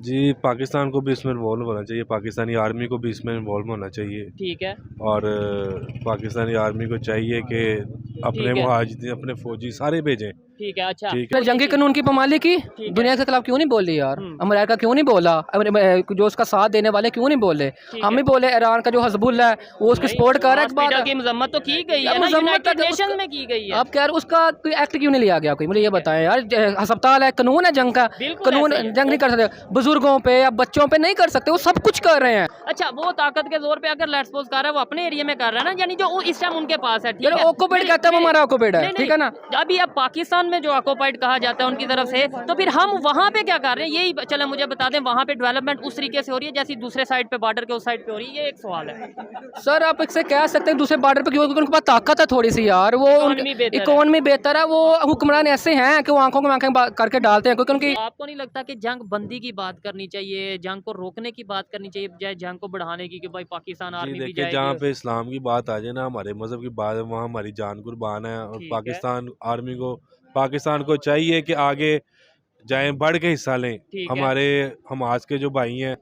जी, पाकिस्तान को भी इसमें इन्वॉल्व होना चाहिए, पाकिस्तानी आर्मी को भी इसमें इन्वॉल्व होना चाहिए। ठीक है। और पाकिस्तानी आर्मी को चाहिए कि अपने ठीक है। मुहाजिरीन, अपने फ़ौजी सारे भेजें। ठीक है। अच्छा, ठीक तो जंगी कानून की पामाली की है। दुनिया के खिलाफ क्यों नहीं बोली यार? अमेरिका क्यों नहीं बोला? जो उसका साथ देने वाले क्यों नहीं बोले? हम ही बोले। ईरान का जो हजबुल्ला है वो उसकी सपोर्ट कर रहा है। हॉस्पिटल की मजम्मत तो की गई है ना, यूनाइटेड नेशन में की गई है। अब क्या उसका कोई एक्ट क्यों नहीं लिया गया? कोई मुझे ये बताएं यार। अस्पताल है, कानून है जंग का, कानून जंग नहीं कर सकते। बुजुर्गों पे या बच्चों पे नहीं कर सकते, वो सब कुछ कर रहे हैं। अच्छा, वो ताकत के जोर पे अगर लेट्स सपोज कर रहा है, वो अपने एरिया में कर रहा है ना, यानी जो इस टाइम उनके पास है। ठीक है, ऑक्युपाइड कहता है, वो हमारा ऑक्युपाइड है। ठीक है ना। अभी अब पाकिस्तान में जो ऑक्युपाइड कहा जाता है उनकी तरफ से, तो फिर हम वहाँ पे क्या कर रहे हैं? यही चलो मुझे बता दें, वहाँ पे डेवलपमेंट उस तरीके से हो रही है जैसी दूसरे साइड पे, बॉर्डर के उस साइड पे हो रही है? ये एक सवाल है सर। आप इससे कह सकते हैं दूसरे बॉर्डर पे क्यों? क्योंकि उनके पास ताकत है थोड़ी सी यार। वो इकोनॉमी बेहतर है। वो हुक्मरान ऐसे हैं कि वो आंखों को आंखें करके डालते हैं, क्योंकि उनकी। आपको नहीं लगता कि जंग बंदी की बात करनी चाहिए, जंग को रोकने की बात करनी चाहिए, बजाय जंग को बढ़ाने की, कि भाई पाकिस्तान आर्मी भी जाएगी? जहाँ पे इस्लाम की बात आ जाए ना, हमारे मजहब की बात है, वहाँ हमारी जान कुर्बान है। और पाकिस्तान को चाहिए कि आगे जाएं, बढ़ के हिस्सा लें। हमारे हमास के जो भाई हैं,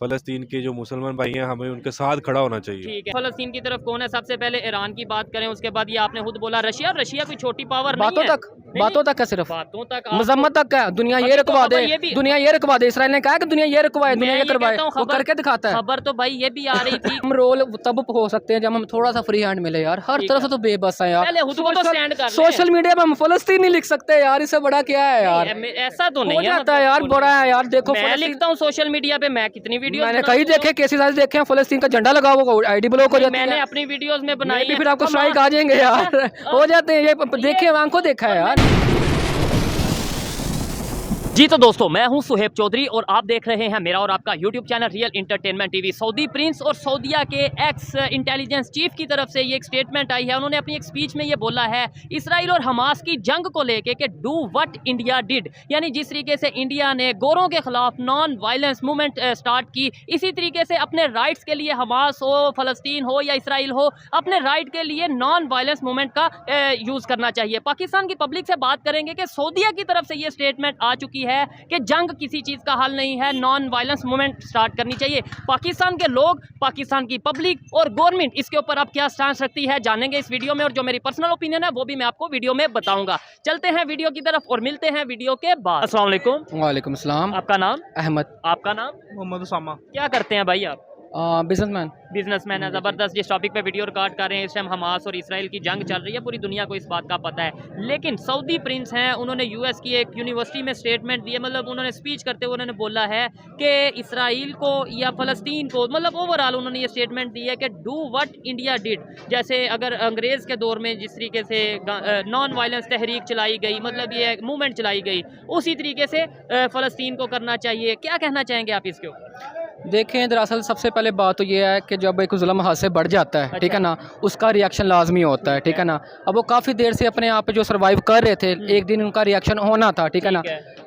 फ़लस्तीन के जो मुसलमान भाई हैं, हमें उनके साथ खड़ा होना चाहिए। ठीक है। फ़लस्तीन की तरफ कौन है? सबसे पहले ईरान की बात करें, उसके बाद ये आपने खुद बोला रशिया। रशिया कोई छोटी पावर नहीं है। बातों तक है, सिर्फ बातों तक, मजम्मत तक है। दुनिया ये रखवा दे, दुनिया ये रखवा दे। इसराइल ने कहा कि दुनिया ये रखवाए, दुनिया ये करवाए, वो करके दिखाता है। खबर तो भाई ये भी आ रही थी। हम रोल तब हो सकते हैं जब हम थोड़ा सा फ्री हैंड मिले यार। हर तरफ से तो बेबस है यार। सोशल मीडिया पे हम फ़लस्तीन नहीं लिख सकते यार, इससे बड़ा क्या है यार? ऐसा तो नहीं जाता है यार, बड़ा है यार। देखो मैं लिखता हूँ सोशल मीडिया पे, मैं कितनी वीडियो मैंने कई देखे, केसेस आज देखे हैं। फ़लस्तीन का झंडा लगा हुआ, आईडी ब्लॉक हो जाती है। मैंने अपनी वीडियोस में बनाई, फिर आपको स्ट्राइक आ जाएंगे यार। हो जाते हैं ये, देखे आंखों देखा है यार। जी तो दोस्तों, मैं हूं सुहेब चौधरी और आप देख रहे हैं मेरा और आपका YouTube channel real entertainment TV. Saudi Prince और सऊदीया के एक्स इंटेलिजेंस चीफ की तरफ से ये एक स्टेटमेंट आई है। उन्होंने अपनी एक स्पीच में ये बोला है इसराइल और हमास की जंग को लेके कि डू व्हाट इंडिया डिड, यानी जिस तरीके से इंडिया ने गोरों के खिलाफ नॉन वायलेंस मूवमेंट स्टार्ट की, इसी तरीके से अपने राइट्स के लिए हमास हो, फ़लस्तीन हो या इसराइल हो, अपने राइट के लिए नॉन वायलेंस मूवमेंट का यूज़ करना चाहिए। पाकिस्तान की पब्लिक से बात करेंगे कि सऊदीया की तरफ से ये स्टेटमेंट आ चुकी है कि जंग किसी चीज़ का हल नहीं है, नॉन वायलेंस मूवमेंट स्टार्ट करनी चाहिए। पाकिस्तान के लोग, पाकिस्तान की पब्लिक और गवर्नमेंट इसके ऊपर अब क्या स्टांस रखती है जानेंगे इस वीडियो में, और जो मेरी पर्सनल ओपिनियन है वो भी मैं आपको वीडियो में बताऊंगा। चलते हैं वीडियो की तरफ और मिलते हैं वीडियो के बाद। अस्सलाम वालेकुम। वालेकुम सलाम। आपका नाम? अहमद। आपका नाम? मोहम्मद उसामा। क्या करते हैं भाई आप? बिजनेसमैन है। ज़बरदस्त। जिस टॉपिक पे वीडियो रिकॉर्ड कर रहे हैं, इस टाइम हमास और इसराइल की जंग चल रही है, पूरी दुनिया को इस बात का पता है। लेकिन सऊदी प्रिंस हैं, उन्होंने यूएस की एक यूनिवर्सिटी में स्टेटमेंट दिए, मतलब उन्होंने स्पीच करते हुए उन्होंने बोला है कि इसराइल को या फ़लस्तीन को, मतलब ओवरऑल उन्होंने ये स्टेटमेंट दी है कि डू व्हाट इंडिया डिड। जैसे अगर अंग्रेज़ के दौर में जिस तरीके से नॉन वायलेंस तहरीक चलाई गई, मतलब ये मूवमेंट चलाई गई, उसी तरीके से फ़लस्तीन को करना चाहिए। क्या कहना चाहेंगे आप इसके ऊपर? देखें, दरअसल सबसे पहले बात तो ये है कि जब एक जुल्म हद से बढ़ जाता है, ठीक है ना, उसका रिएक्शन लाजमी होता है। ठीक है ना। अब वो काफ़ी देर से अपने आप पे जो सर्वाइव कर रहे थे, एक दिन उनका रिएक्शन होना था। ठीक है ना।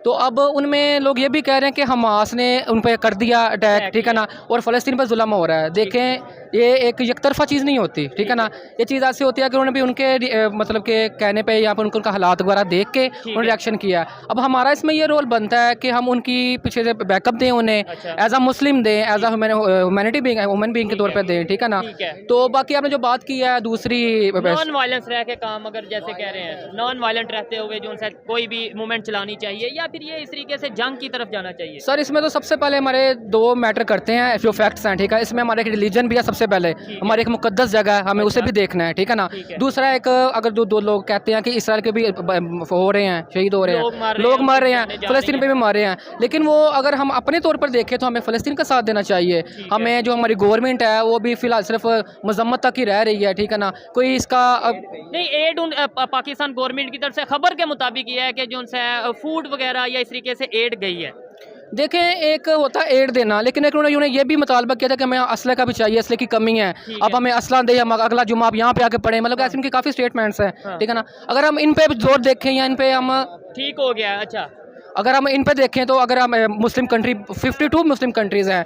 तो अब उनमें लोग ये भी कह रहे हैं कि हमास ने उन पर कर दिया अटैक, ठीक है ना, और फ़लस्तीन पर जुल्म हो रहा है। देखें, ये एक यकतरफा चीज़ नहीं होती। ठीक है ना। ये चीज़ ऐसी होती है कि उन्होंने भी उनके मतलब के कहने पे या फिर उनका हालात वगैरह देख के उन्होंने रिएक्शन किया है। अब हमारा इसमें ये रोल बनता है कि हम उनकी पीछे से बैकअप दें, उन्हें एज अ मुस्लिम दें, as a humanity being, women being के तौर पे दें। ठीक है ना। तो बाकी आपने जो बात की है दूसरी, नॉन वायलेंस रह के काम, अगर जैसे कह रहे हैं नॉन वायलेंट रहते हुए जो उनसे कोई भी मूवमेंट चलानी चाहिए, या फिर ये इस तरीके से जंग की तरफ जाना चाहिए? सर, इसमें तो सबसे पहले हमारे दो मैटर करते हैं जो फैक्ट्स हैं। ठीक है। इसमें हमारे एक रिलीजन भी है, सबसे पहले हमारी एक मुकद्दस जगह है, हमें उसे भी देखना है। ठीक है ना। दूसरा एक, अगर दो लोग कहते हैं कि इसराइल के भी हो रहे हैं, शहीद हो रहे हैं, लोग मर रहे हैं, फ़लस्तीन पे भी मर रहे हैं, लेकिन वो अगर हम अपने तौर पर देखें तो हमें फ़लस्तीन का साथ देना चाहिए। हमें जो हमारी गवर्नमेंट है वो भी फ़िलहाल सिर्फ मजम्मत तक ही रह रही है। ठीक है ना। कोई इसका नहीं, एड पाकिस्तान गवर्नमेंट की तरफ से खबर के मुताबिक ये है कि जो उनसे फूड वगैरह या इस तरीके से एड गई है। देखें, एक होता है एड देना, लेकिन एक उन्होंने ये भी मुतालबा किया था कि हमें असले का भी चाहिए, असले की कमी है, अब हमें असला दे, हम अगला जुम्मा आप यहाँ पे आके पढ़ें, मतलब ऐसे इनके काफ़ी स्टेटमेंट्स हैं। ठीक है ना। अगर हम इन पे जोर देखें या इन पे हम ठीक हो गया। अच्छा, अगर हम इन पे देखें तो अगर हम मुस्लिम कंट्री 52 मुस्लिम कंट्रीज़ हैं,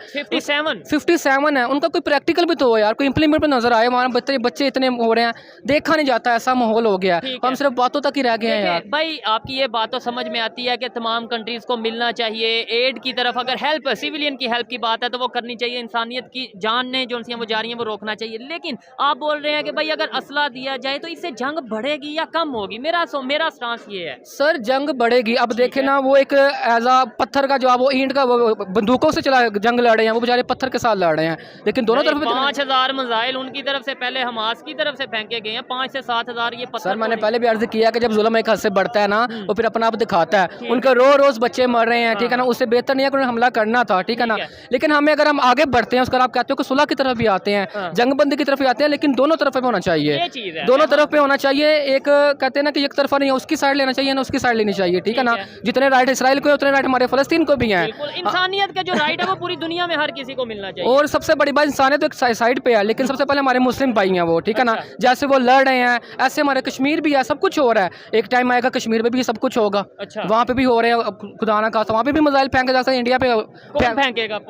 57 है, उनका कोई प्रैक्टिकल भी तो हो यार, कोई इम्प्लीमेंट पे नजर आए। हमारे बच्चे इतने हो रहे हैं, देखा नहीं जाता, ऐसा माहौल हो गया है, हम सिर्फ बातों तक ही रह गए हैं यार। भाई आपकी ये बात तो समझ में आती है कि तमाम कंट्रीज को मिलना चाहिए एड की तरफ, अगर हेल्प सिविलियन की हेल्प की बात है तो वो करनी चाहिए, इंसानियत की जान ने जो वो जा रही है वो रोकना चाहिए। लेकिन आप बोल रहे हैं कि भाई अगर असला दिया जाए तो इससे जंग बढ़ेगी या कम होगी? मेरा स्टांस ये है सर, जंग बढ़ेगी। अब देखे ना, वो एक एज आ पत्थर का जो वो ईंट का वो बंदूकों से चला जंग लड़ रहे हैं, वो बेचारे पत्थर के साथ लड़ रहे हैं, लेकिन दोनों तरफ 5000 मिसाइल उनकी तरफ से पहले हमास की तरफ से फेंके गए हैं, 5 से 7,000 ये पत्थर। सर मैंने पहले भी अर्ज किया कि जब जुल्म एक हद से बढ़ता है ना, वो फिर अपना आप दिखाता है। उनके रोज बच्चे मर रहे हैं, ठीक है ना, उससे बेहतर नहीं है कि उन्हें हमला करना था, ठीक है ना। लेकिन हमें अगर हम आगे बढ़ते हैं, उसका आप कहते हो कि सुलह की तरफ भी आते हैं, जंगबंदी की तरफ भी आते हैं, लेकिन दोनों तरफ पे होना चाहिए, दोनों तरफ पे होना चाहिए। एक कहते हैं ना कि एक तरफा नहीं है, उसकी साइड लेना चाहिए ना उसकी साइड लेनी चाहिए, ठीक है ना। जितने राइट इसराइल को है उतने राइट हमारे फलस्तीन को भी हैं। इंसानियत का जो राइट है वो पूरी दुनिया में हर किसी को मिलना चाहिए। और सबसे बड़ी बात, इंसानियत तो एक साइड पे है, लेकिन सबसे पहले हमारे मुस्लिम भाई हैं वो, ठीक है ना, जैसे वो लड़ रहे हैं ऐसे हमारे कश्मीर भी है, सब कुछ हो रहा है। एक टाइम आएगा कश्मीर में भी सब कुछ होगा, वहाँ पे भी हो रहे हैं, खुदा ना खास्ता वहाँ पे भी मिसाइल फेंके जा सकते हैं, इंडिया पे फेंकेगा।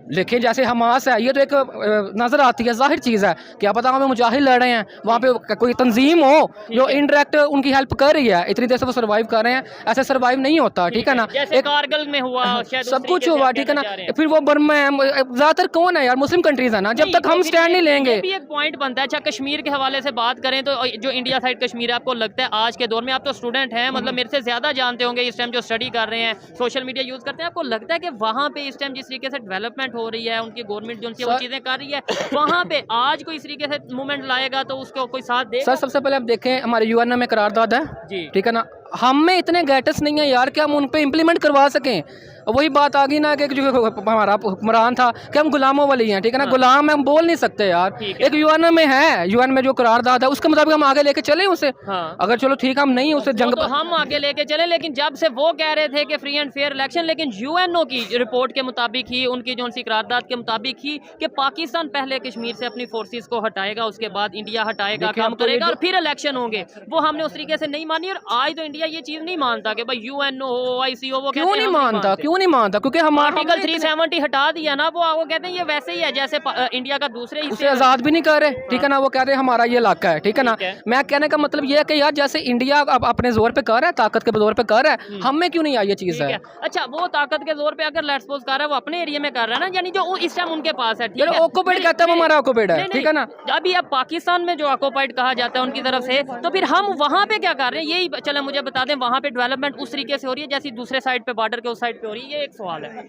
लेकिन जैसे हमास है, ये तो एक नज़र आती है, जाहिर चीज़ है, क्या पता हमें मुजाहिद लड़ रहे हैं, वहाँ पे कोई तंजीम हो जो इनडायरेक्ट उनकी हेल्प कर रही है, इतनी देर से वो सर्वाइव कर रहे हैं, ऐसे सर्वाइव नहीं होता, ठीक है ना। एक कारगिल में हुआ, सब कुछ हुआ, ठीक है ना। फिर वो बर्मा है, ज़्यादातर कौन है यार, मुस्लिम कंट्रीज है ना, जब तक हम स्टैंड नहीं लेंगे। भी एक पॉइंट बनता है। अच्छा, कश्मीर के हवाले से बात करें तो जो इंडिया साइड कश्मीर है, आपको लगता है आज के दौर में, आप तो स्टूडेंट हैं, मतलब मेरे से ज़्यादा जानते होंगे इस टाइम जो स्टडी कर रहे हैं, सोशल मीडिया यूज़ करते हैं, आपको लगता है कि वहाँ पे इस टाइम जिस तरीके से डेवलपमेंट हो रही है, उनकी गवर्नमेंट जो उनसे वो चीजें कर रही है, वहाँ पे आज कोई इस तरीके से मूवमेंट लाएगा तो उसको कोई साथ दे? सर सबसे पहले आप देखें, हमारे यूएन में करारदाद है, ठीक है ना, हम में इतने गैटस नहीं है यार कि हम उन पे इम्प्लीमेंट करवा सकें। वही बात आ गई ना कि जो हमारा हुक्मरान था कि हम गुलामों वाली हैं, ठीक है ना, गुलाम हम बोल नहीं सकते यार। एक यूएन में है, यूएन में जो करारदाद है उसके मुताबिक हम आगे लेके चले उसे। अगर चलो ठीक हम नहीं उसे जंग तो हम आगे लेके चले, लेकिन जब से वो कह रहे थे कि फ्री एंड फेयर इलेक्शन, लेकिन यूएनओ की रिपोर्ट के मुताबिक ही, उनकी जो सी करारदाद के मुताबिक ही कि पाकिस्तान पहले कश्मीर से अपनी फोर्सेस को हटाएगा, उसके बाद इंडिया हटाएगा, काम करेगा और फिर इलेक्शन होंगे, वो हमने उस तरीके से नहीं मानी। और आज तो इंडिया ये चीज नहीं मानता कि भाई यूएनओ हो, OIC हो, वो क्यों नहीं मानता, क्यों नहीं मानता? क्योंकि हम आर्टिकल 370 हटा दिया ना, वो कहते हैं ये वैसे ही है जैसे इंडिया का दूसरे हिस्से आजाद भी नहीं कर रहे, ठीक है ना, वो कह रहे हैं हमारा ये इलाका है, ठीक है ना। मैं कहने का मतलब ये है कि यार जैसे इंडिया अपने जोर पे कर रहा है, ताकत के जोर पे कर रहा है, हम में क्यों नहीं आई ये चीज है। अच्छा, वो ताकत के जोर पे अगर लेट्स सपोज कर रहा है, वो अपने एरिया में कर रहा है ना, यानी जो इस टाइम उनके पास है, ठीक है, ऑक्युपाइड कहता है, वो हमारा ऑक्युपाइड है, ठीक है ना। अभी अब पाकिस्तान में जो ऑक्युपाइड कहा जाता है उनकी तरफ से, तो फिर हम वहाँ पे क्या कर रहे हैं, यही चले मुझे बता दें, वहाँ पे डेवलपमेंट उस तरीके से हो रही है जैसी दूसरे साइड पे, बॉर्डर के उस साइड पे हो रही है? ये एक सवाल है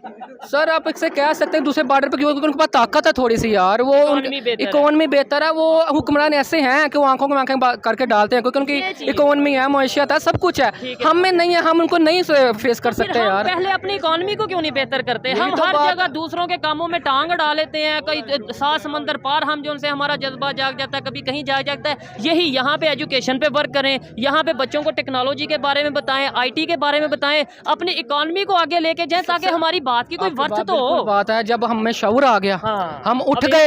सर। आप इससे कह सकते हैं दूसरे बॉर्डर पे, क्योंकि उनके पास ताकत है थोड़ी सी यार, वो इकोनॉमी बेहतर है, वो हुक्मरान ऐसे हैं कि वो आंखों में आंखें करके डालते हैं, क्योंकि उनकी इकोनॉमी है, मैशियत है, सब कुछ है, हम में नहीं है, हम उनको नहीं फेस कर सकते यार। पहले अपनी इकोनॉमी को क्यों नहीं बेहतर करते? हम हर जगह दूसरों के कामों में टांग डाल लेते हैं, कई 7 समंदर पार हम जो उनसे हमारा जज्बा जाग जाता है, कभी कहीं जाग जाता है। यही यहाँ पे एजुकेशन पे वर्क करें, यहाँ पे बच्चों को टेक्नोलॉजी के बारे में बताएं, IT के बारे में बताएं, अपनी इकोनॉमी को आगे लेके जाएं, ताकि हमारी बात की कोई वर्थ तो हो। बात है जब हम में शऊर आ गया, हम उठ गए,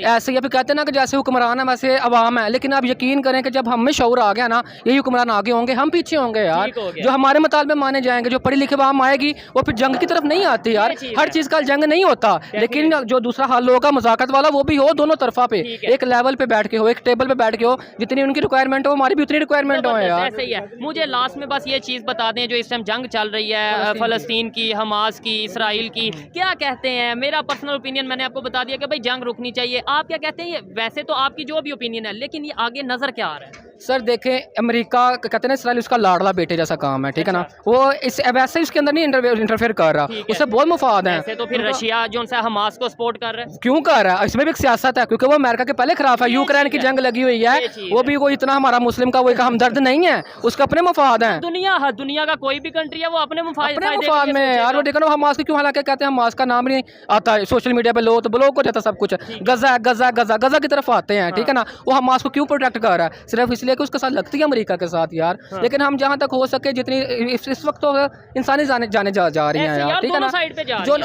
ऐसे ही अभी कहते हैं ना कि जैसे हुक्मरान है वैसे अवाम है, लेकिन आप यकीन करें कि जब हम में शऊर आ गया ना, यही हुक्मरान आगे होंगे, हम पीछे होंगे यार। जो हमारे मुतालबे माने जाएंगे, जो पढ़ी लिखे अवाम आएगी, वो फिर जंग की तरफ नहीं आती यार। हर चीज का जंग नहीं होता, लेकिन जो दूसरा हल होगा मुज़ाकरत वाला, वो भी हो दोनों तरफा पे, एक लेवल पे बैठ के हो, एक टेबल पे बैठ के हो, जितनी उनकी रिक्वायरमेंट हो हमारी भी उतनी रिक्वायरमेंट हो यार। ऐसे ही है। मुझे लास्ट में बस ये चीज बता दें, जो इस टाइम जंग चल रही है फलस्तीन की, हमास की, इसराइल की, क्या कहते हैं? मेरा पर्सनल ओपिनियन मैंने आपको बता दिया कि भाई जंग रुकनी चाहिए। आप क्या कहते हैं? वैसे तो आपकी जो भी ओपिनियन है, लेकिन ये आगे नजर क्या आ रहा है? सर देखें, अमेरिका कहते हैं ना इसराइल उसका लाडला बेटे जैसा काम है, ठीक है ना, वो इस वैसे उसके अंदर नहीं इंटरफेयर कर रहा, उससे बहुत मुफाद है। तो फिर रशिया जो है हमास को सपोर्ट कर रहा है, क्यों कर रहा है? इसमें भी एक सियासत है, क्योंकि वो अमेरिका के पहले खिलाफ है, यूक्रेन की जंग लगी हुई है, वो भी कोई इतना हमारा मुस्लिम का कोई हमदर्द नहीं है, उसके अपने मुफाद है। दुनिया का कोई भी कंट्री है, वो अपने मुफाद में यार। वो देखो हमास की क्यों, हालांकि कहते हैं हमास का नाम नहीं आता है सोशल मीडिया पे, लो तो ब्लॉक हो जाता सब कुछ, गजा गजा गजा गजा की तरफ आते हैं, ठीक है ना। वो हमास को क्यों प्रोटेक्ट कर रहा है? सिर्फ इसलिए इसलिए कि उसके साथ लगती है अमेरिका के साथ यार। लेकिन हम जहाँ तक हो सके जितनी इस वक्त तो इंसानी जाने जा रही हैं यार, ठीक है ना, जो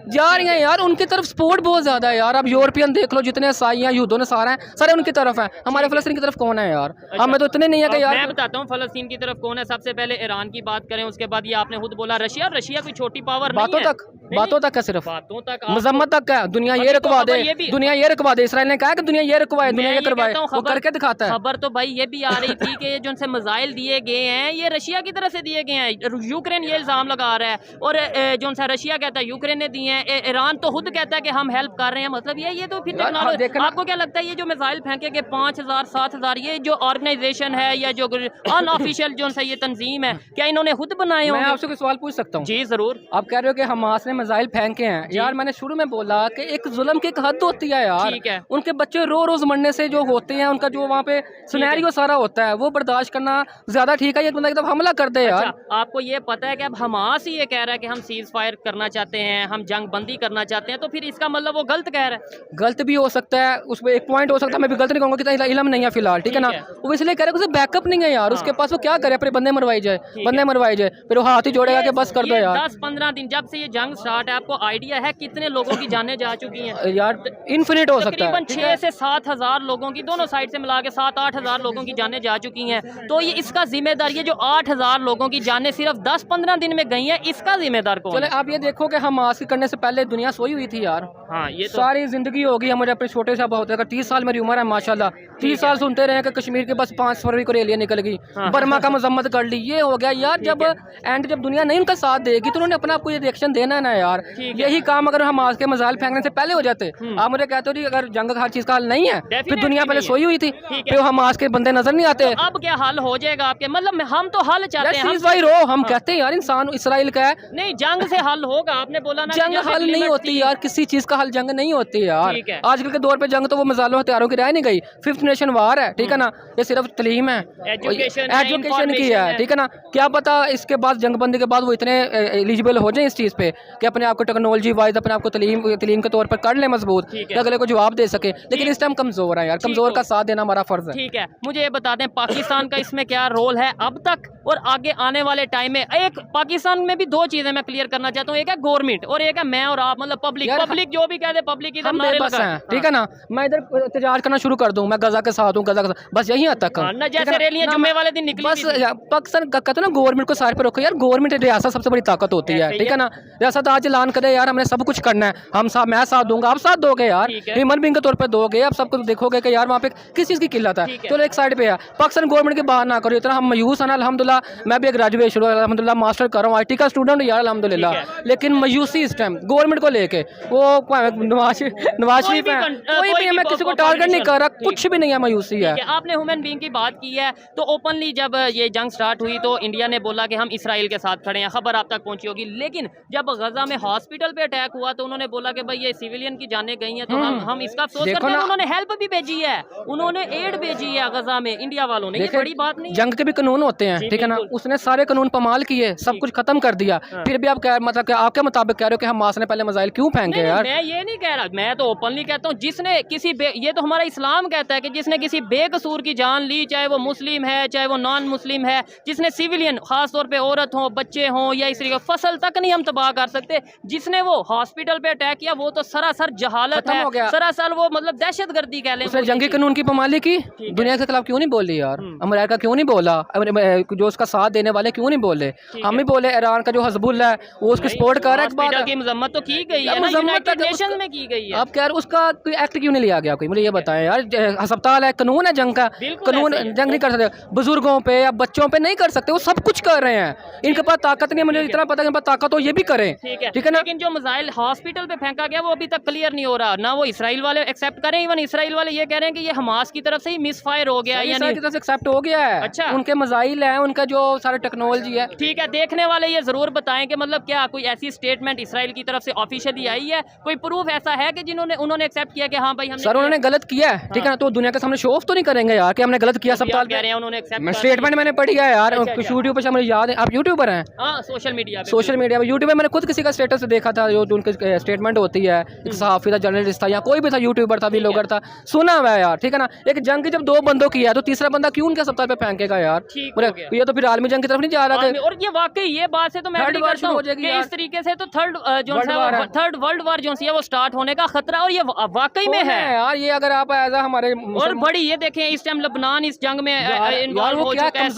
जा रही हैं यार, उनकी तरफ सपोर्ट बहुत ज़्यादा है यार। अब यूरोपियन देख लो, जितने ईसाई हैं, यहूदों नसारा हैं, सारे उनकी तरफ हैं। हमारे फ़लस्तीन की तरफ कौन है यार? हमें तो इतने नहीं है कि यार। मैं बताता हूँ फ़लस्तीन की तरफ कौन है। सबसे पहले ईरान की बात करें, उसके बाद ये आपने खुद बोला रशिया कोई छोटी पावर नहीं है। बातों तक है, सिर्फ बातों तक, मजम्मत तक है। दुनिया ये रुकवा दे, दुनिया ये रुकवा दे। इसराइल ने कहा कि दुनिया ये रुकवाए, दुनिया ये करवाए, वो करके दिखाता है। खबर तो भाई ये भी आ रही थी कि जो उनसे मिसाइल दिए गए हैं ये रशिया की तरफ से दिए गए हैं। यूक्रेन ये इल्ज़ाम लगा रहा है, और जो उनसे रशिया कहता है यूक्रेन ने दिए हैं। ईरान तो खुद कहता है कि हम हेल्प कर रहे हैं। मतलब ये तो फिर टेक्नोलॉजी। आपको क्या लगता है ये जो मिसाइल फेंके के 5000 7000, ये जो ऑर्गेनाइजेशन है या जो अनऑफिशियल जो ये तंजीम है, क्या इन्होंने खुद बनाए होंगे? मैं आपसे कोई सवाल पूछ सकता हूँ? जी जरूर। आप कह रहे हो कि हमास ने मिसाइल फेंके हैं यार। मैंने शुरू में बोला कि एक जुल्म की एक हद होती है यार। ठीक है। उनके बच्चे रोज मरने से जो होते हैं, उनका जो वहाँ पे सिनेरियो सारा होता है, वो बर्दाश्त करना ज्यादा ठीक है। ये बंदा एकदम हमला कर दे यार। आपको ये पता है कि अब हमास ही ये कह रहा है कि हम सीज फायर करना चाहते हैं, हम जंग बंदी करना चाहते हैं, तो फिर इसका मतलब वो गलत कह रहा है? गलत भी हो सकता है, उसमें एक पॉइंट हो सकता है। मैं भी गलत नहीं कहूँगा कि इल्म नहीं है फिलहाल, ठीक है ना। वो इसलिए कह रहे हैं उसे बैकअप नहीं है यार। उसके पास वो क्या करे, अपने बंदे मरवाई जाए, फिर वो हाथ ही जोड़ेगा कि बस कर दो यार। 10-15 दिन जब से ये जंग स्टार्ट है, आपको आइडिया है कितने लोगों की जानें जा चुकी हैं? यार इन्फिनिट हो सकता है। तकरीबन 6 से 7 हज़ार लोगों की, दोनों साइड से मिला के 7-8 हज़ार लोगों की जानें जा चुकी हैं। तो ये इसका जिम्मेदार, ये जो 8 हज़ार लोगों की जानें सिर्फ 10-15 दिन में गई हैं, इसका जिम्मेदार कौन है? चले आप ये देखो कि हमास करने से पहले दुनिया सोई हुई थी यार। हाँ, ये तो सारी जिंदगी होगी हमारे अपने छोटे से बहुत है। 30 साल मेरी उम्र है माशाल्लाह। 30 साल सुनते रहे कि कश्मीर के बस 5 फरवरी को रैलियां निकल गई, बर्मा का मजम्मत कर ली, ये हो गया यार। जब दुनिया नहीं उनका साथ देगी तो उन्होंने अपना आपको ये रिएक्शन देना है ना यार। यही काम अगर हमास के मिसाइल फेंकने से पहले हो जाते। आप मुझे कहते हो जी अगर जंग हर चीज का हल नहीं है, फिर दुनिया पहले सोई हुई थी, फिर हमास के बंदे नजर नहीं आते। अब क्या हल हो जाएगा आपके? मतलब हम तो हल चाहते हैं, हम कहते हैं यार इंसान इसराइल का है। नहीं, जंग से हल होगा, आपने बोला ना। जंग हल नहीं होती यार, किसी चीज का हल जंग नहीं होती यार। आजकल के दौर पे जंग तो वो मिसाइलों हथियारों की रह नहीं गई। 5th नेशन वार है, ठीक है ना। ये सिर्फ तलीम है, एजुकेशन की है, ठीक है ना। क्या पता इसके बाद जंगबंदी के बाद वो इतने एलिजिबल हो जाए इस चीज पे कि अपने आप को टेक्नोलॉजी वाइज अपने आप को तलीम के तौर पर कर ले मजबूत, कि अगले को जवाब दे सके। लेकिन इस टाइम कमजोर है यार, कमजोर का साथ देना हमारा फर्ज है। ठीक है, मुझे ये बता दें पाकिस्तान का इसमें क्या रोल है अब तक और आगे आने वाले टाइम में? एक पाकिस्तान में भी 2 चीजें मैं क्लियर करना चाहता हूँ, एक है गवर्नमेंट और एक है मैं और आप, मतलब पब्लिक जो भी कह दे, पब्लिक इधर नारे लगा है, ठीक है ना। मैं इधर एहतजाज करना शुरू कर दूं, मैं गजा के साथ हूँ, गजा के साथ, बस यही हद तक। जैसे रैलियां जुम्मे वाले दिन निकली, बस पाकिस्तान कहते ना गवर्नमेंट को सारे पे रखो यार। गवर्नमेंट रियासत सबसे बड़ी ताकत होती है, ठीक है ना। रियासत आज ऐलान करे यार हमने सब कुछ करना है, मैं साथ दूंगा, आप साथ दोगे यार, ह्यूमन बीइंग के तौर पे दोगे। आप सबको देखोगे कि यार वहाँ पे किस चीज़ की किल्लत है, तो एक साइड पे है। पाकिस्तान गवर्नमेंट के बाहर ना करो, इतना हम मायूस हैं। अल्हम्दुलिल्लाह मैं भी ग्रेजुएट शुरू अल्हम्दुलिल्लाह मास्टर कर रहा हूँ, IT का स्टूडेंट यार अल्हम्दुलिल्लाह। लेकिन मायूसी इस टाइम गवर्नमेंट को लेके, वो नवाज शरीफ है, कोई भी मैं किसी को टारगेट नहीं कर रहा, कुछ भी नहीं है, मायूसी है। आपने ह्यूमन बीइंग की बात की है, तो ओपनली जब ये जंग स्टार्ट हुई तो इंडिया ने बोला कि हम इसराइल के साथ खड़े हैं, खबर आप तक पहुंची होगी। लेकिन जब गजा में हॉस्पिटल पे अटैक हुआ तो उन्होंने बोला कि भाई ये सिविलियन की जानें गई हैं, तो हम इसका अफसोस करते हैं। उन्होंने हेल्प भी भेजी है, उन्होंने एड भेजी है गजा में इंडिया वालों ने। ये बड़ी बात नहीं, जंग के भी कानून होते हैं, ठीक है ना। उसने सारे कानून पमाल किए, सब कुछ खत्म कर दिया, फिर भी आप मतलब आपके मुताबिक कह रहे हो कि हमास ने पहले मिसाइल क्यों फेंके यार? मैं ये नहीं कह रहा, मैं तो ओपनली कहता हूँ जिसने किसी ये तो हमारा इस्लाम कहता है कि जिसने किसी बेकसूर की जान ली, चाहे वो मुस्लिम है चाहे वो नॉन मुस्लिम है, जिसने सिविलियन खास तौर पे औरत हो, बच्चे हों, या इस तरीके फसल तक नहीं हम तबाह कर सकते। जिसने वो हॉस्पिटल पे अटैक किया वो तो सरासर जहालत है, सरासर वो मतलब दहशतगर्दी कह लें। उसने जंगी कानून की पमाली की, दुनिया के खिलाफ क्यों नहीं बोल रही यार? अमेरिका क्यों नहीं बोला? जो उसका साथ देने वाले क्यों नहीं बोले? हम ही बोले। ईरान का जो हजबुल्ला है वो उसकी सपोर्ट कर रहा है। हॉस्पिटल की मजम्मत तो की गई है ना, यूनाइटेड नेशंस में की गई है। अब क्या उसका कोई एक्ट क्यों नहीं लिया गया? कोई मुझे ये बताएं यार। अस्पताल है, कानून है जंग का, कानून जंग नहीं कर सकते, बुजुर्गों पे या बच्चों पे नहीं कर सकते, वो सब कुछ कर रहे हैं। इनके पास ताकत नहीं है, मुझे इतना पता है, इनके पास ताकत हो ये भी करें, ठीक है ना। लेकिन जो मिसाइल हॉस्पिटल पे फेंका गया वो अभी तक क्लियर नहीं हो रहा, ना वो इसराइल वाले एक्सेप्ट करें। इवन इसराइल वाले ये कह रहे हैं कि ये हमास की तरफ से ही मिस फायर हो गया, यानी की तरफ से एक्सेप्ट हो गया है। अच्छा, उनके मिसाइल है, उनका जो सारा टेक्नोलॉजी है, ठीक है। देखने वाले ये जरूर बताएं कि मतलब क्या कोई ऐसी स्टेटमेंट इसराइल की तरफ से ऑफिशियली आई है, कोई प्रूफ ऐसा है कि उन्होंने एक्सेप्ट किया कि हाँ भाई हमने, सर उन्होंने गलत किया है, ठीक है ना। तो दुनिया के सामने शो ऑफ तो नहीं करेंगे यार कि हमने गलत किया। अस्पताल कह रहे हैं उन्होंने एक्सेप्ट, स्टेटमेंट मैंने पढ़ी है यार, यूट्यूब पे मुझे याद है। आप यूट्यूबर हैं? सोशल मीडिया पे यूट्यूब पे मैंने खुद किसी का स्टेटस देखा था, जो उनकी स्टेटमेंट होती है, एक सहाफ़ी था, जर्नलिस्ट था या कोई भी था, यूट्यूबर था, ब्लॉगर था, सुना हुआ है यार, ठीक है ना। एक जंग की जब 2 बंदों की है तो तीसरा बंदा क्यों उनके अस्पताल पे फेंकेगा यार? ये तो फिर आलमी जंग की तरफ नहीं जा रहा है। और ये वाकई ये बात से तो मैं एग्री करता हूं कि इस तरीके से तो थर्ड वर्ल्ड वार जो है वो स्टार्ट होने का खतरा, और ये वाकई में है यार। ये अगर आप ऐसा हमारे और बड़ी ये देखें, इस टाइम लबनान इस जंग में इन्वॉल्व हो चुका है,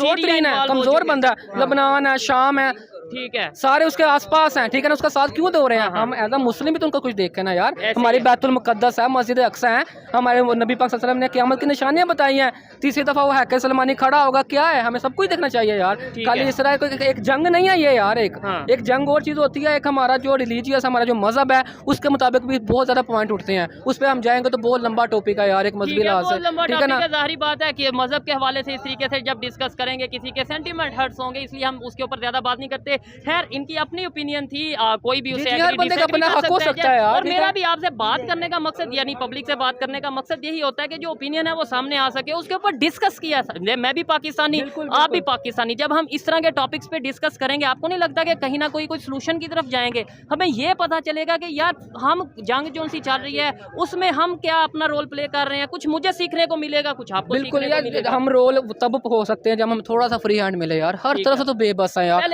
कमजोर बंदा लबनान है, शाम है, ठीक है, सारे उसके आसपास हैं, ठीक है ना। उसका साथ क्यों दे रहे हैं? हम एज अ मुस्लिम भी तो उनका कुछ देखें ना यार। हमारी बैतुल मुकद्दस है, मस्जिद अक्सा है, हमारे नबी पाक सल्लल्लाहु अलैहि वसल्लम ने क़यामत की निशानियां बताई हैं। तीसरी दफा वो हैकर सलमानी खड़ा होगा, क्या है, हमें सब कुछ देखना चाहिए यार। खाली इसराइल को एक जंग नहीं है ये यार, एक जंग और चीज़ होती है, एक हमारा जो रिलीजियस हमारा जो मजहब है उसके मुताबिक भी बहुत ज़्यादा पॉइंट उठते हैं। उस पर हम जाएंगे तो बहुत लंबा टॉपिक है यार, एक मजहबी लिहाज से, ठीक है ना। जाहिर बात है कि मजहब के हवाले से इस तरीके से जब डिस्कस करेंगे किसी के सेंटीमेंट हर्ट्स होंगे, इसलिए हम उसके ऊपर ज्यादा बात नहीं करते। खैर, इनकी अपनी ओपिनियन थी, कोई भी उसे हर बंदे का अपना हक हो सकता है यार। और मेरा भी आपसे बात करने का मकसद, यानी पब्लिक से बात करने का मकसद यही होता है कि जो ओपिनियन है वो सामने आ सके, उसके ऊपर डिस्कस किया। मैं भी पाकिस्तानी, आप भी पाकिस्तानी, जब हम इस तरह के टॉपिक्स पे डिस्कस करेंगे, आपको नहीं लगता कि कहीं ना कोई सोल्यूशन की तरफ जाएंगे? हमें ये पता चलेगा कि यार हम जंग जो सी चल रही है उसमें हम क्या अपना रोल प्ले कर रहे हैं, कुछ मुझे सीखने को मिलेगा, कुछ आपको बिल्कुल यार। हम रोल तब हो सकते हैं जब हम थोड़ा सा फ्री हैंड मिले यार। हर तरफ से तो बेबस है यार।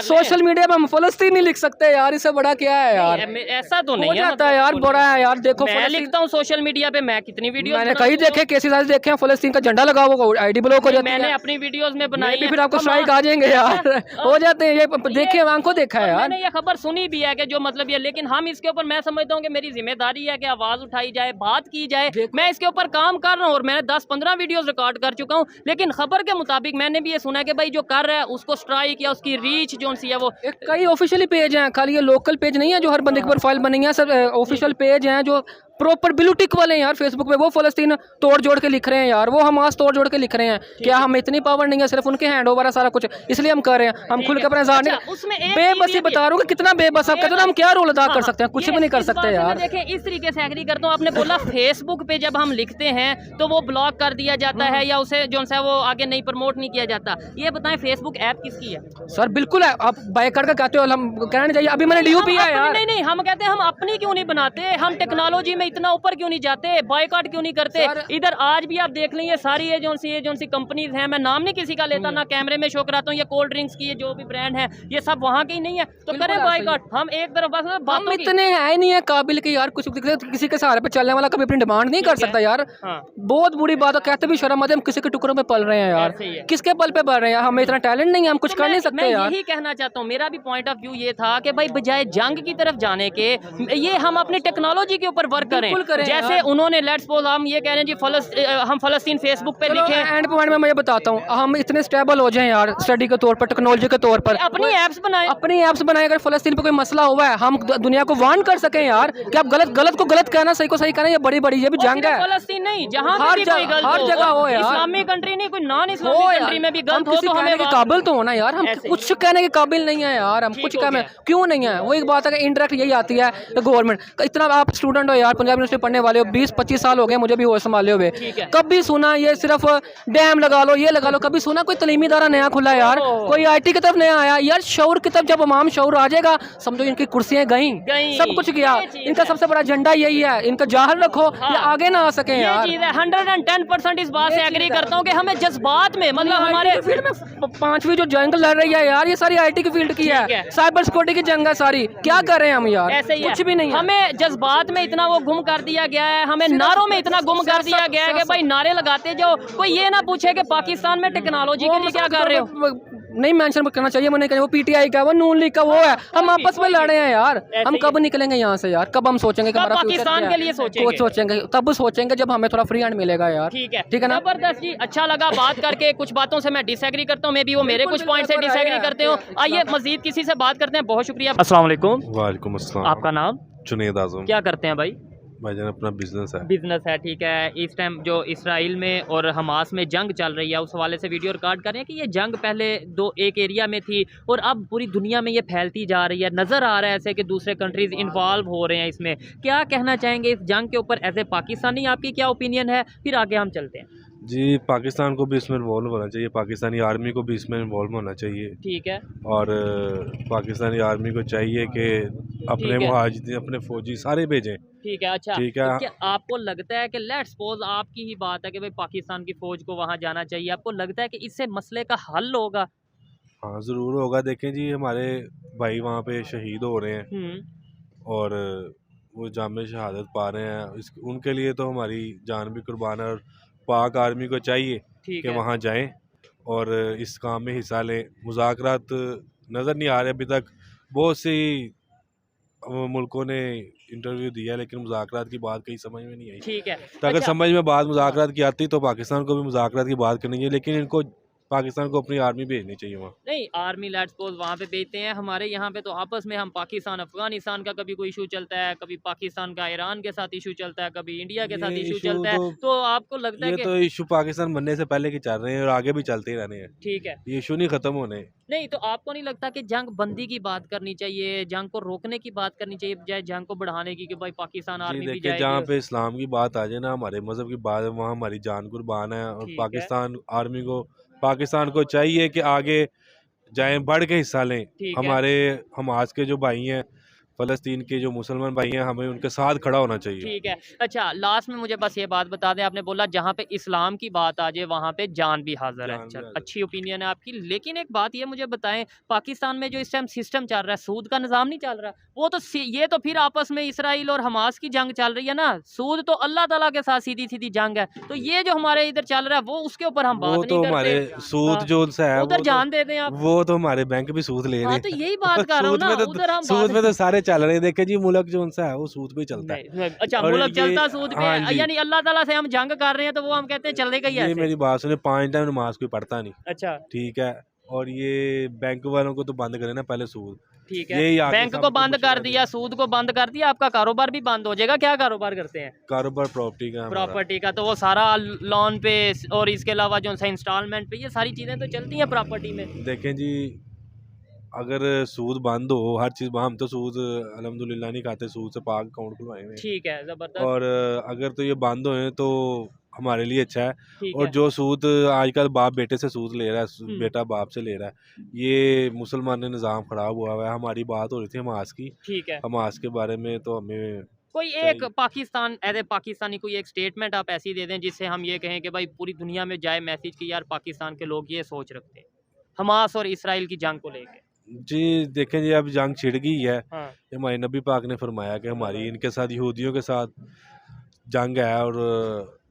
सोशल मीडिया पे हम फलस्तीन नहीं लिख सकते यार, इससे बड़ा क्या है यार? ऐसा तो नहीं जाता है यार, बड़ा है यार। देखो मैं लिखता हूँ सोशल मीडिया पे, मैं कितनी वीडियो मैंने कई देखे, केसेस आज देखे हैं, फलस्तीन का झंडा लगा हुआ, आईडी ब्लॉक हो जाती है। मैंने अपनी वीडियोस में बनाई है, फिर आपको स्ट्राइक आ जाएंगे यार, हो जाते हैं। ये देखे, आंखों देखा है यार। मैंने ये खबर सुनी भी है कि जो मतलब ये, लेकिन हम इसके ऊपर, मैं समझता हूँ कि मेरी जिम्मेदारी है कि आवाज उठाई जाए, बात की जाए। मैं इसके ऊपर काम कर रहा हूँ और मैंने 10-15 वीडियोस रिकॉर्ड कर चुका हूँ, लेकिन खबर के मुताबिक मैंने भी ये सुना कि भाई जो कर रहा है उसको स्ट्राइक या उसकी रीच जो सी है वो, कई ऑफिशियली पेज हैं, खाली ये लोकल पेज नहीं है जो हर बंदे की प्रोफाइल बनी है। सब ऑफिशियल पेज हैं जो प्रॉपर ब्लू टिक वाले हैं यार फेसबुक पे, वो फलस्तीन तोड़ जोड़ के लिख रहे हैं यार, वो हमास तोड़ जोड़ के लिख रहे हैं। क्या हम इतनी पावर नहीं है? सिर्फ उनके हैंड ओवर है सारा कुछ, इसलिए हम कर रहे हैं। हम खुल के अपना इज़हार नहीं, बेबसी बता रहा हूँ कि कितना बेबस आप कहते हो, हम क्या रोल अदा कर सकते हैं? कुछ भी नहीं कर सकते यार। देखिए, इस तरीके से एग्री करता हूँ। आपने बोला फेसबुक पे जब हम लिखते हैं तो वो ब्लॉक कर दिया जाता है या उसे जो है वो आगे नहीं प्रमोट नहीं किया जाता। ये बताएं, फेसबुक ऐप किसकी है? सर बिल्कुल है, आप बायकॉट का कहते हो, हम कहना चाहिए। अभी मैंने डीयूपी है यार। नहीं, हम कहते हैं हम अपनी क्यों नहीं बनाते, हम टेक्नोलॉजी में इतना ऊपर क्यों नहीं जाते, बॉयकॉट क्यों नहीं करते? इधर आज भी आप देख लें, ये सारी ये जो सी कंपनीज हैं, मैं नाम नहीं किसी का लेता, ना कैमरे में शो कराता हूँ, ये कोल्ड ड्रिंक्स की जो भी ब्रांड है ये सब वहाँ की नहीं है, तो करें बॉयकॉट। हम एक तरफ बस हम इतने है नहीं है काबिल के यार, कुछ किसी के सहारे पे चलने वाला कभी अपनी डिमांड नहीं कर सकता यार। बहुत बुरी बात है, कहते भी शर्म आती है, हम किसी के टुकड़ों में पल रहे हैं यार। किसके पल पे पल रहे हैं? हमें इतना टैलेंट नहीं है, हम कुछ कर नहीं सकते यार। यही कहना चाहता हूँ, मेरा भी पॉइंट ऑफ व्यू ये था कि भाई बजाय जंग की तरफ जाने के, ये हम अपनी टेक्नोलॉजी के ऊपर वर्क करें। जैसे उन्होंने लेट्स सपोज हम ये कह रहे हैं जी हम फलस्तीन फेसबुक पे लिखे। एंड पॉइंट में मैं ये बताता हूँ, हम इतने स्टेबल हो जाएं यार स्टडी के तौर पर, टेक्नोलॉजी के तौर पर, अपनी एप्स बनाए। अगर फलस्तीन पे कोई मसला हुआ है, हम दुनिया को वार्न कर सकें यार कि आप गलत को गलत कहना, सही को सही कहना, ये बड़ी ये भी जंग है। फलस्तीन नहीं, जहाँ हर जगह हो यार, इस्लामिक कंट्री नहीं, कोई नॉन इस्लामिक कंट्री में भी गलत हो तो हमें काबिल तो होना यार। हम कुछ कहने के काबिल नहीं है यार, हम कुछ कहने क्यों नहीं है? वो एक बात है कि इनडायरेक्ट यही आती है गवर्नमेंट। इतना आप स्टूडेंट हो यार, पंजाब यूनिवर्सिटी पढ़ने वाले हो, 20-25 साल हो गए मुझे भी होश संभाले हुए। कभी सुना ये सिर्फ डैम लगा लो, ये लगा लो? कभी सुना कोई तलीमी इदारा नया खुला यार, कोई आईटी की तरफ नया आया यार? शऊर की तरफ जब इमाम शऊर आ जाएगा, समझो इनकी कुर्सियां गई, सब कुछ गया। इनका सबसे बड़ा झंडा यही है, इनका जाहिर रखो या आगे ना आ सके यार। 110% इस बात से एग्री करता हूँ कि हमें जज्बात में, मतलब हमारे फील्ड में 5वीं जो जंग लड़ रही है यार, ये सारी आईटी की फील्ड की है, साइबर सिक्योरिटी की जंग है सारी। क्या कर रहे हैं हम यार? कुछ भी नहीं। हमें जज्बात में इतना वो गुम कर दिया गया है, हमें नारों में इतना गुम कर दिया गया है कि भाई नारे लगाते जाओ, कोई ये ना पूछे कि पाकिस्तान में टेक्नोलॉजी के लिए क्या कर रहे हो। नहीं मेंशन करना चाहिए, मैंने कहा वो पीटीआई का, वो नून लीग का वो है। हम आपस में लड़े हैं यार, हम कब निकलेंगे यहाँ से यार? कब हम सोचेंगे कि हमारा पाकिस्तान के लिए सोचेंगे? तब सोचेंगे जब हमें थोड़ा फ्री हैंड मिलेगा यार। ठीक है ना? जबरदस्त जी, अच्छा लगा बात करके। कुछ बातों से मैं डिसएग्री करता हूँ, मे बी वो मेरे कुछ पॉइंट से डिसएग्री करते हो। आइए मजीद किसी से बात करते हैं। बहुत शुक्रिया। अस्सलाम वालेकुम। वालेकुम अस्सलाम। आपका नाम? जुनैद आजम। क्या करते हैं भाई? भाईजान अपना बिजनेस है। ठीक है। इस टाइम जो इसराइल में और हमास में जंग चल रही है, उस हवाले से वीडियो रिकॉर्ड कर रहे हैं कि ये जंग पहले एक एरिया में थी और अब पूरी दुनिया में ये फैलती जा रही है। नज़र आ रहा है ऐसे कि दूसरे कंट्रीज इन्वॉल्व हो रहे हैं इसमें। क्या कहना चाहेंगे इस जंग के ऊपर एज ए पाकिस्तानी? आपकी क्या ओपिनियन है? फिर आगे हम चलते हैं। जी, पाकिस्तान को भी इसमें इन्वॉल्व होना चाहिए, पाकिस्तानी आर्मी को भी इसमें इन्वॉल्व होना चाहिए। ठीक है। और पाकिस्तानी आर्मी को चाहिए कि अपने ठीक है। मुहाजिर, अपने फौजी सारे भेजें। ठीक है। अच्छा, ठीक तो है। क्या आपको लगता है कि लेट्स सपोज आपकी ही बात है कि भाई पाकिस्तान की फौज को वहां जाना चाहिए, आपको लगता है कि इससे मसले का हल होगा? हाँ, ज़रूर होगा। देखें जी, हमारे भाई वहाँ पे शहीद हो रहे हैं और वो जाम शहादत पा रहे हैं, इस उनके लिए तो हमारी जान भी कुर्बान है। और पाक आर्मी को चाहिए ठीक कि है। वहाँ जाएं और इस काम में हिस्सा लें। मुज़ाकरात नज़र नहीं आ रहे अभी तक। बहुत सी मुल्कों ने इंटरव्यू दिया लेकिन मुज़ाकरात की बात कहीं समझ में नहीं आई। ठीक है। तो अगर अच्छा, समझ में बात मुज़ाकरात की आती तो पाकिस्तान को भी मुज़ाकरात की बात करनी चाहिए, लेकिन इनको पाकिस्तान को अपनी आर्मी भेजनी चाहिए वहाँ। नहीं आर्मी लेट्स सपोज वहाँ पे भेजते हैं, हमारे यहाँ पे तो आपस में हम पाकिस्तान अफगानिस्तान का कभी कोई इशू चलता है, कभी पाकिस्तान का ईरान के साथ इशू चलता है, कभी इंडिया के साथ ये इशू इशू चलता है, तो आपको लगता है ये कि तो इशू पाकिस्तान बनने से पहले के चल रहे हैं और आगे भी चलते ही रहने हैं। ठीक है। ये इशू नहीं ख़त्म होने। नहीं तो आपको नहीं लगता कि जंग बंदी की बात करनी चाहिए, जंग को रोकने की बात करनी चाहिए बजाय जंग को बढ़ाने की, कि भाई पाकिस्तान जी आर्मी भी देखिए, जाएगी जहाँ पे इस्लाम की बात आ जाए ना, हमारे मज़हब की बात, वहाँ हमारी जान कुर्बान है। और ठीक है। पाकिस्तान आर्मी को, पाकिस्तान को चाहिए कि आगे जाएं, बढ़ के हिस्सा लें। ठीक है। हमारे हमास के जो भाई हैं, फ़लस्तीन के जो मुसलमान भाई हैं, हमें उनके साथ खड़ा होना चाहिए। ठीक है। अच्छा, लास्ट में मुझे बस ये बात बता दें, आपने बोला जहाँ पे इस्लाम की बात आ जाए वहाँ पे जान भी हाज़िर है। जान भी चल, हाज़िर। अच्छी ओपिनियन है आपकी, लेकिन एक बात ये मुझे बताएं, पाकिस्तान में जो इस टाइम सिस्टम चल रहा है, सूद का निज़ाम नहीं चल रहा, वो तो ये तो फिर आपस में इसराइल और हमास की जंग चल रही है ना। सूद तो अल्लाह ताला के साथ सीधी सीधी जंग है, तो ये जो हमारे इधर चल रहा है वो उसके ऊपर हम वो बात तो नहीं हमारे करते। सूद हाँ, जो सा है, उधर जान दे दें आप। वो तो हमारे बैंक भी सूद ले रहे हाँ, हैं। तो यही बात कर रहा हूँ सूद ना, में तो उधर हम सूद में बात तो सारे चल रहे हैं। देखे जी, मुल्क जो सा है वो सूद पे ही चलता है। नहीं, अच्छा और मुल्क ये, चलता सूद पे, हाँ जी, यानी अल्लाह ताला से हम जंग कर रहे हैं तो वो हम कहते हैं चलेगा ही ये ऐसे। मेरी बात सुने, 5 टाइम नमाज कोई पढ़ता नहीं। अच्छा। ठीक है। और ये बैंक वालों को तो बंद करें ना पहले सूद। ठीक है। यही आगे बैंक को सबको बंद कर मशवरा दिया, दें। सूद को बंद कर दिया, आपका कारोबार भी बंद हो जाएगा। क्या कारोबार करते हैं? कारोबार प्रॉपर्टी का है हमारा। प्रॉपर्टी का, तो वो सारा लोन पे और इसके अलावा जो सा इंस्टॉलमेंट पे, ये सारी चीजें तो चलती हैं प्रॉपर्टी में। देखें जी, अगर सूद बंद हो हर चीज़, हम तो सूद अल्हम्दुलिल्लाह नहीं खाते, सूद से पाक अकाउंट खुलवाए हुए हैं। ठीक है, जबरदस्त। और अगर तो ये बंद होए तो हमारे लिए अच्छा है। ठीक और है। जो सूद आजकल बाप बेटे से सूद ले रहा है, हम्म। बेटा बाप से ले रहा है, ये मुसलमान निज़ाम ख़राब हुआ हुआ है। हमारी बात हो रही थी हमास की, ठीक है। हमास के बारे में, तो हमें कोई एक पाकिस्तान एज ए पाकिस्तानी कोई एक स्टेटमेंट आप ऐसी दे दें जिससे हम ये कहें कि भाई पूरी दुनिया में जाए मैसेज कि यार पाकिस्तान के लोग ये सोच रखते हैं हमास और इसराइल की जंग को लेके। जी देखें जी, अब जंग छिड़ गई है। हाँ। हमारे नबी पाक ने फरमाया कि हमारी इनके साथ, यहूदियों के साथ जंग है। और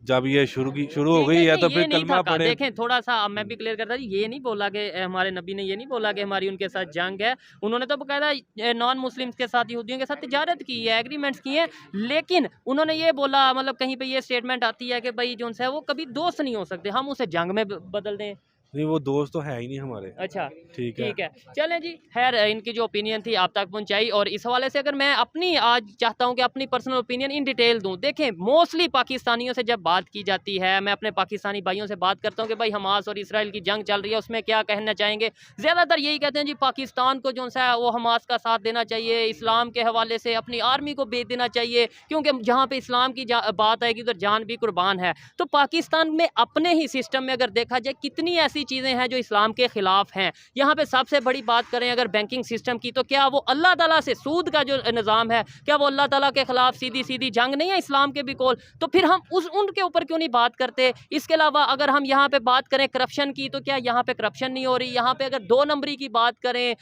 जब ये शुरू हो ठीक गई है नहीं, तो ये फिर नहीं कलमा था पढ़े। देखें थोड़ा सा, अब मैं भी क्लियर करता हूँ, ये नहीं बोला कि हमारे नबी ने ये नहीं बोला कि हमारी उनके साथ जंग है। उन्होंने तो बकायदा नॉन मुस्लिम्स के साथ, यहूदियों के साथ तिजारत की है, एग्रीमेंट्स किए हैं, लेकिन उन्होंने ये बोला, मतलब कहीं पे ये स्टेटमेंट आती है कि भाई जो है वो कभी दोस्त नहीं हो सकते, हम उसे जंग में बदल दें। नहीं, वो दोस्त तो है ही नहीं हमारे। अच्छा, ठीक है। ठीक है। चलें जी, खैर इनकी जो ओपिनियन थी आप तक पहुंचाई, और इस हवाले से अगर मैं अपनी आज चाहता हूं कि अपनी पर्सनल ओपिनियन इन डिटेल दूं। देखें, मोस्टली पाकिस्तानियों से जब बात की जाती है, मैं अपने पाकिस्तानी भाइयों से बात करता हूं कि भाई हमास और इसराइल की जंग चल रही है, उसमें क्या कहना चाहेंगे। ज़्यादातर यही कहते हैं जी पाकिस्तान को जो है वो हमास का साथ देना चाहिए, इस्लाम के हवाले से अपनी आर्मी को भेज देना चाहिए, क्योंकि जहाँ पर इस्लाम की बात आएगी उधर जान भी कुर्बान है। तो पाकिस्तान में अपने ही सिस्टम में अगर देखा जाए कितनी ऐसी चीज़ें हैं जो इस्लाम के खिलाफ हैं। यहाँ पे सबसे बड़ी बात करें अगर बैंकिंग सिस्टम की, तो क्या वो अल्लाह ताला से सूद का जो निज़ाम है, क्या वो अल्लाह ताला के खिलाफ सीधी सीधी जंग नहीं है इस्लाम के भी कोल? तो फिर हम उनके ऊपर क्यों नहीं बात करते? इसके अलावा अगर हम यहाँ पे बात करें करप्शन की, तो क्या यहाँ पे करप्शन नहीं हो रही? यहाँ पे अगर 2 नंबरी की बात करें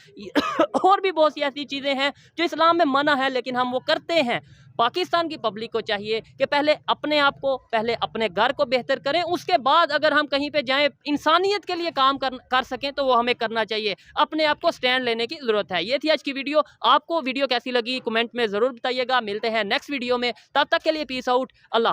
और भी बहुत सी ऐसी चीज़ें हैं जो इस्लाम में मना है लेकिन हम वो करते हैं। पाकिस्तान की पब्लिक को चाहिए कि पहले अपने आप को, पहले अपने घर को बेहतर करें, उसके बाद अगर हम कहीं पे जाएं, इंसानियत के लिए काम कर सकें तो वो हमें करना चाहिए। अपने आप को स्टैंड लेने की ज़रूरत है। ये थी आज की वीडियो। आपको वीडियो कैसी लगी कमेंट में ज़रूर बताइएगा। मिलते हैं नेक्स्ट वीडियो में, तब तक के लिए पीस आउट, अल्लाह हाफ़िज़।